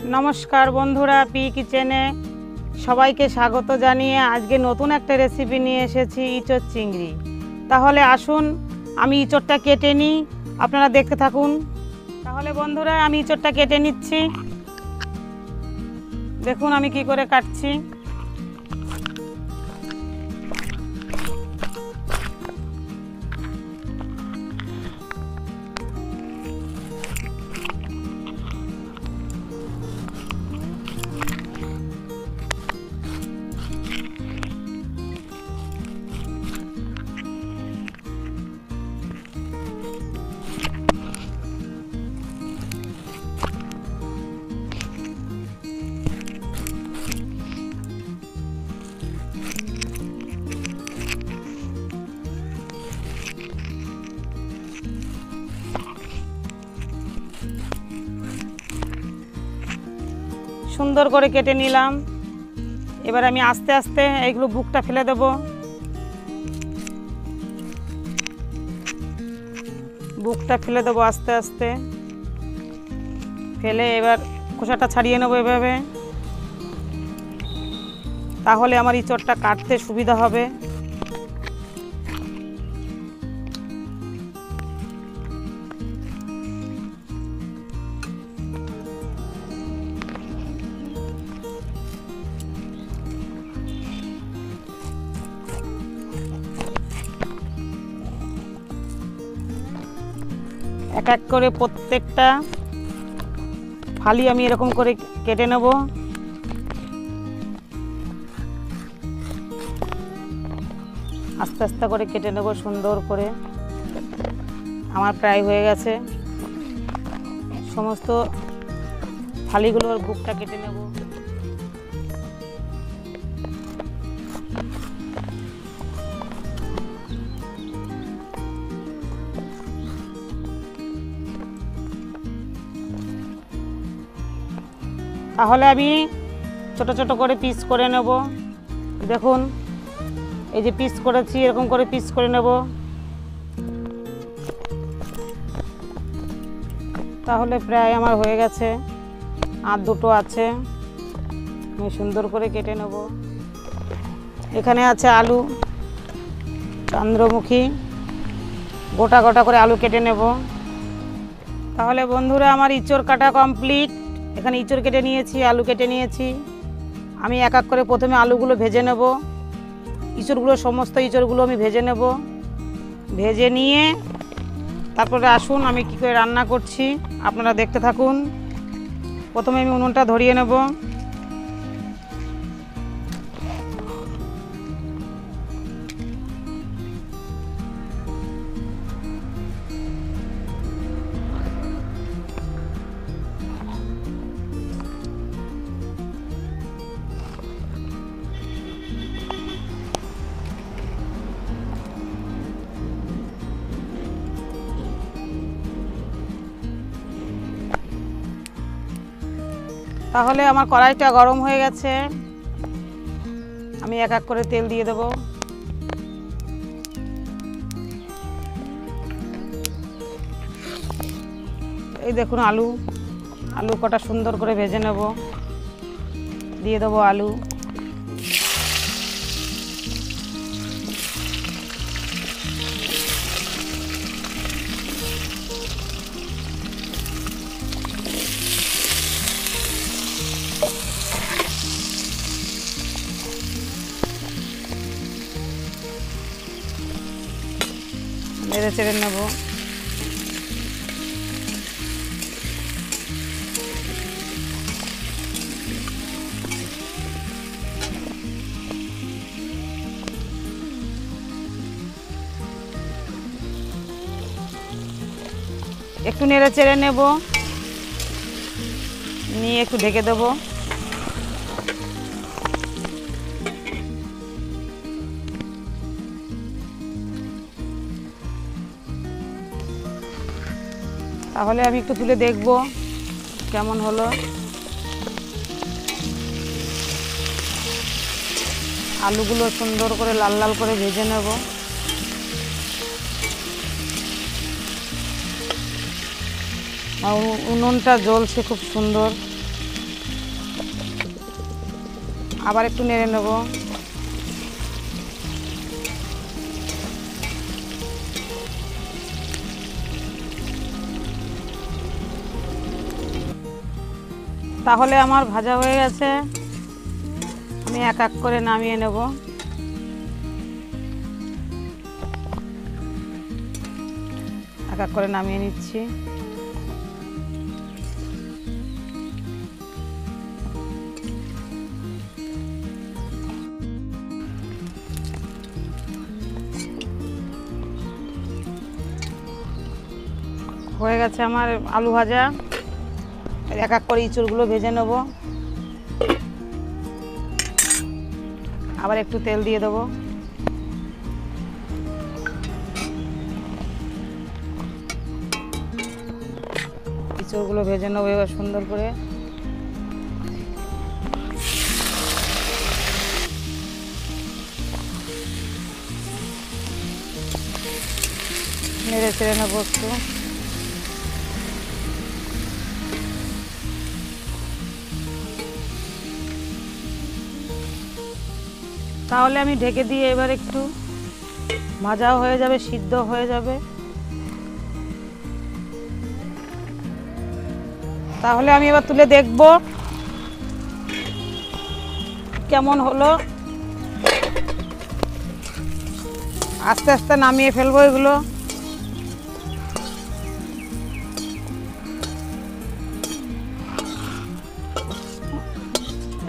নমস্কার বন্ধুরা, পি কিচেনে সবাইকে স্বাগত জানিয়ে আজকে নতুন একটা রেসিপি নিয়ে এসেছি, ইঁচড় চিংড়ি। তাহলে আসুন আমি ইঁচড়টা কেটে নিই, আপনারা দেখতে থাকুন। তাহলে বন্ধুরা আমি ইঁচড়টা কেটে নিচ্ছি। দেখুন আমি কি করে কাটছি। সুন্দর করে কেটে নিলাম। এবার আমি আস্তে আস্তে এইগুলো বুকটা ফেলে দেব। বুকটা ফেলে দেবো আস্তে আস্তে, ফেলে এবার খোসাটা ছাড়িয়ে নেবো এভাবে। তাহলে আমার ইঁচড়টা কাটতে সুবিধা হবে। এক এক করে প্রত্যেকটা ফালি আমি এরকম করে কেটে নেব। আস্তে আস্তে করে কেটে নেব সুন্দর করে। আমার প্রায় হয়ে গেছে। সমস্ত ফালিগুলোর বুকটা কেটে নেব। তাহলে আমি ছোট ছোট করে পিস করে নেব। দেখুন এই যে পিস করেছি, এরকম করে পিস করে নেব। তাহলে প্রায় আমার হয়ে গেছে, আর দুটো আছে, আমি সুন্দর করে কেটে নেব। এখানে আছে আলু, চন্দ্রমুখী, গোটা গোটা করে আলু কেটে নেব। তাহলে বন্ধুরা আমার ইঁচড় কাটা কমপ্লিট। এখানে ইঁচড় কেটে নিয়েছি, আলু কেটে নিয়েছি। আমি এক এক করে প্রথমে আলুগুলো ভেজে নেব। ইঁচড়গুলো, সমস্ত ইঁচড়গুলো আমি ভেজে নেব। ভেজে নিয়ে তারপরে আসুন আমি কী করে রান্না করছি, আপনারা দেখতে থাকুন। প্রথমে আমি উনুনটা ধরিয়ে নেব। তাহলে আমার কড়াইটা গরম হয়ে গেছে। আমি এক এক করে তেল দিয়ে দেব। এই দেখুন আলু, আলু কটা সুন্দর করে ভেজে নেব। দিয়ে দেবো আলু। নেড়ে চেড়ে নেব। একটু নেড়ে চেড়ে নেব, নিয়ে একটু ঢেকে দেবো। তাহলে আমি একটু তুলে দেখব কেমন হলো। আলুগুলো সুন্দর করে লাল লাল করে ভেজে নেব। উনুনটা জ্বলছে খুব সুন্দর। আবার একটু নেড়ে নেব। তাহলে আমার ভাজা হয়ে গেছে, আমি এক এক করে নামিয়ে নেব। এক এক করে নামিয়ে নিচ্ছি। হয়ে গেছে আমার আলু ভাজা। এক এক করে ইঁচড়গুলো ভেজে নেব। আবার একটু তেল দিয়ে দেবো। ইঁচড়গুলো ভেজে নেবো এবার সুন্দর করে। নেড়ে চেড়ে নেবো একটু। তাহলে আমি ঢেকে দিয়ে এবার একটু ভাজাও হয়ে যাবে, সিদ্ধ হয়ে যাবে। তাহলে আমি এবার তুলে দেখব কেমন হলো। আস্তে আস্তে নামিয়ে ফেলবো এগুলো।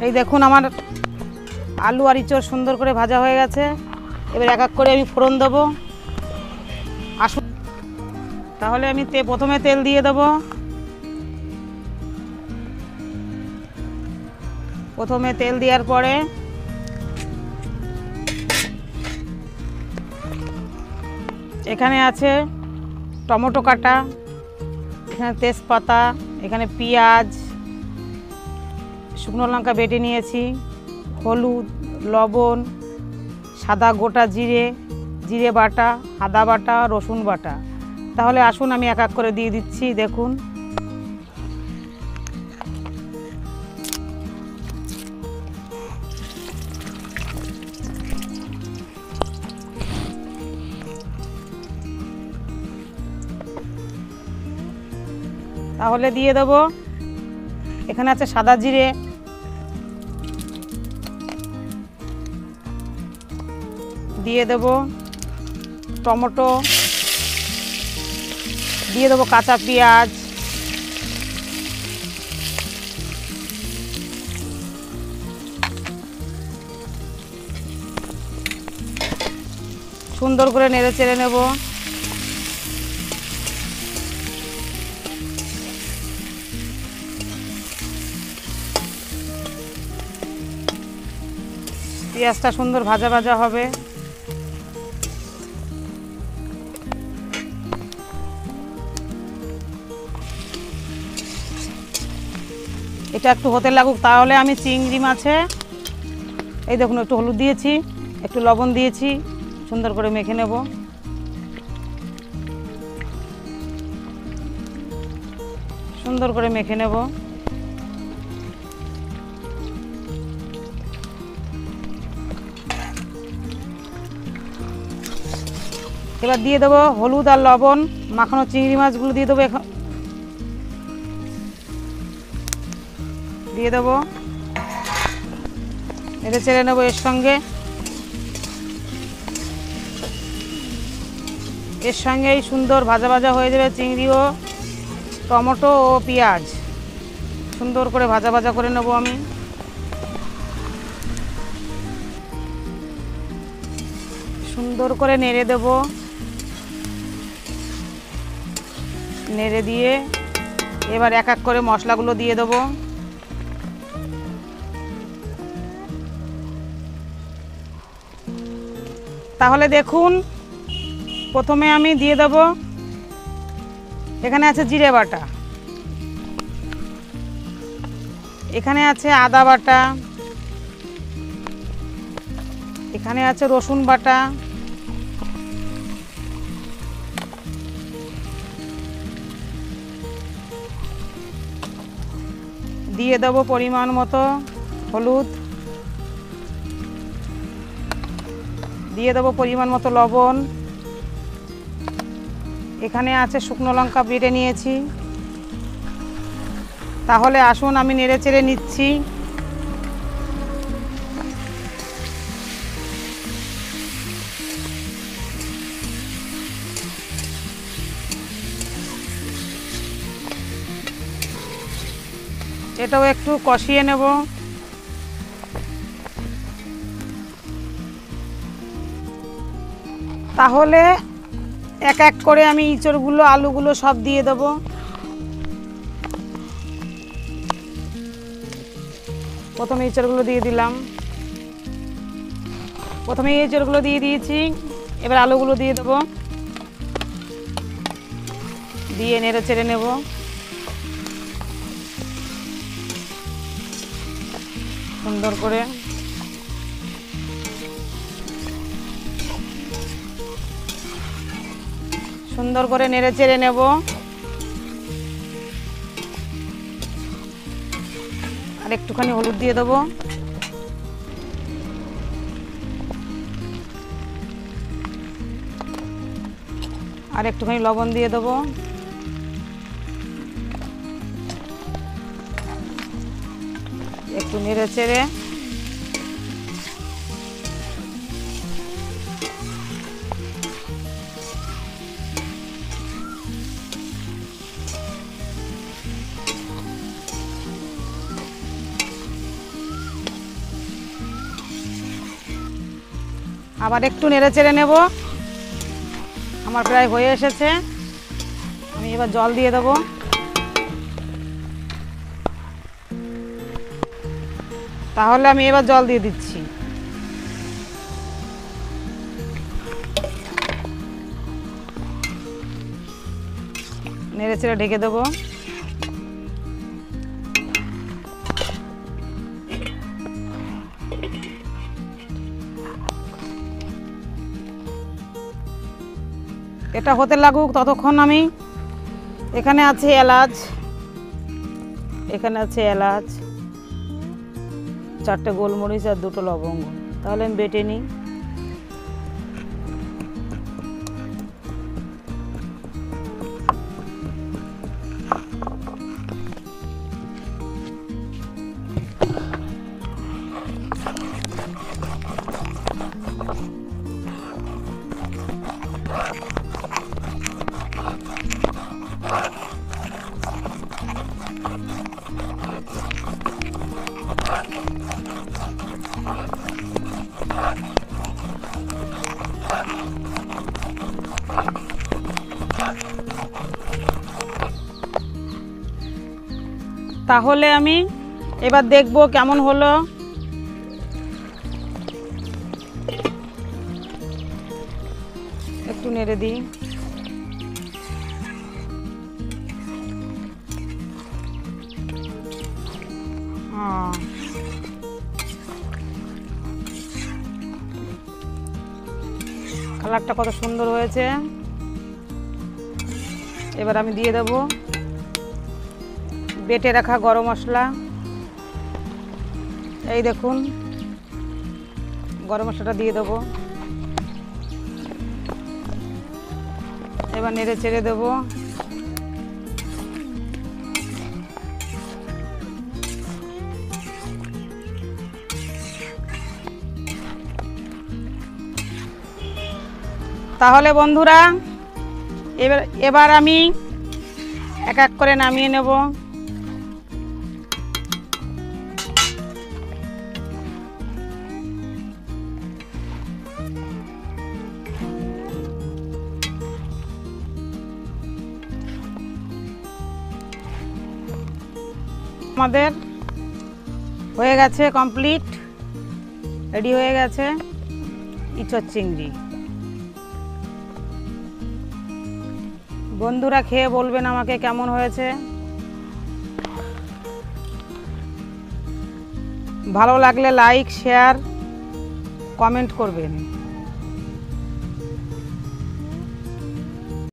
এই দেখুন আমার আলু আর ইঁচড় সুন্দর করে ভাজা হয়ে গেছে। এবার এক এক করে আমি ফোড়ন দেবো। আসুন তাহলে আমি প্রথমে তেল দিয়ে দেবো। প্রথমে তেল দেওয়ার পরে এখানে আছে টমেটো কাটা, এখানে তেজপাতা, এখানে পেঁয়াজ, শুকনো লঙ্কা বেটে নিয়েছি, হলুদ, লবণ, সাদা গোটা জিরে, জিরে বাটা, আদা বাটা, রসুন বাটা। তাহলে আসুন আমি এক এক করে দিয়ে দিচ্ছি। দেখুন তাহলে দিয়ে দেবো। এখানে আছে সাদা জিরে, দিয়ে দেব টমেটো, দিয়ে দেবো কাঁচা পেঁয়াজ, সুন্দর করে নেড়ে চেড়ে নেব। পেঁয়াজটা সুন্দর ভাজা ভাজা হবে। এটা একটু হতে লাগুক। তাহলে আমি চিংড়ি মাছে এই দেখুন একটু হলুদ দিয়েছি, একটু লবণ দিয়েছি, সুন্দর করে মেখে নেব। সুন্দর করে মেখে নেব। এবার দিয়ে দেবো হলুদ আর লবণ, মাখানো চিংড়ি মাছগুলো দিয়ে দেবো। দিয়ে দেবো, নেড়ে চেড়ে নেবো এর সঙ্গে। এর সঙ্গেই সুন্দর ভাজা ভাজা হয়ে যাবে চিংড়ি ও টমেটো ও পেঁয়াজ। সুন্দর করে ভাজা ভাজা করে নেব আমি। সুন্দর করে নেড়ে দেব। নেড়ে দিয়ে এবার এক এক করে মশলাগুলো দিয়ে দেবো। তাহলে দেখুন প্রথমে আমি দিয়ে দেব, এখানে আছে জিরে বাটা, এখানে আছে আদা বাটা, এখানে আছে রসুন বাটা, দিয়ে দেবো পরিমাণ মতো হলুদ, দিয়ে দেবো পরিমাণ মতো লবণ। এখানে আছে শুকনো লঙ্কা বেটে নিয়েছি। তাহলে আসুন আমি নেড়ে চেড়ে নিচ্ছি। এটাও একটু কষিয়ে নেব। তাহলে এক এক করে আমি ইঁচড়গুলো আলুগুলো সব দিয়ে দেব। প্রথমে ইঁচড়গুলো দিয়ে দিলাম। প্রথমে ইঁচড়গুলো দিয়ে দিয়েছি, এবার আলুগুলো দিয়ে দেব। দিয়ে নেড়ে চেড়ে নেব। সুন্দর করে নেড়ে চেড়ে নেব। আর একটুখানি হলুদ দিয়ে দেবো। আর একটুখানি লবণ দিয়ে দেবো। একটু নেড়ে চেড়ে আবার একটু নেড়ে চেড়ে নেব। আমার প্রায় হয়ে এসেছে। আমি এবার জল দিয়ে দেবো। তাহলে আমি এবার জল দিয়ে দিচ্ছি। নেড়ে চেড়ে ঢেকে দেবো। এটা হতে লাগুক ততক্ষণ আমি এখানে আছে এলাচ, চারটে গোলমরিচ আর দুটো লবঙ্গ। তাহলে আমি বেটে নিই। তাহলে আমি এবার দেখব কেমন হলো। একটু নেড়ে দিই। কালারটা কত সুন্দর হয়েছে। এবার আমি দিয়ে দেব বেটে রাখা গরম মশলা। এই দেখুন গরম মশলাটা দিয়ে দেবো। এবার নেড়ে চেড়ে দেবো। তাহলে বন্ধুরা এবার আমি এক এক করে নামিয়ে নেব। আমাদের হয়ে গেছে, কমপ্লিট, রেডি হয়ে গেছে ইঁচড় চিংড়ি। বন্ধুরা খেয়ে বলবেন আমাকে কেমন হয়েছে। ভালো লাগলে লাইক, শেয়ার, কমেন্ট করবেন।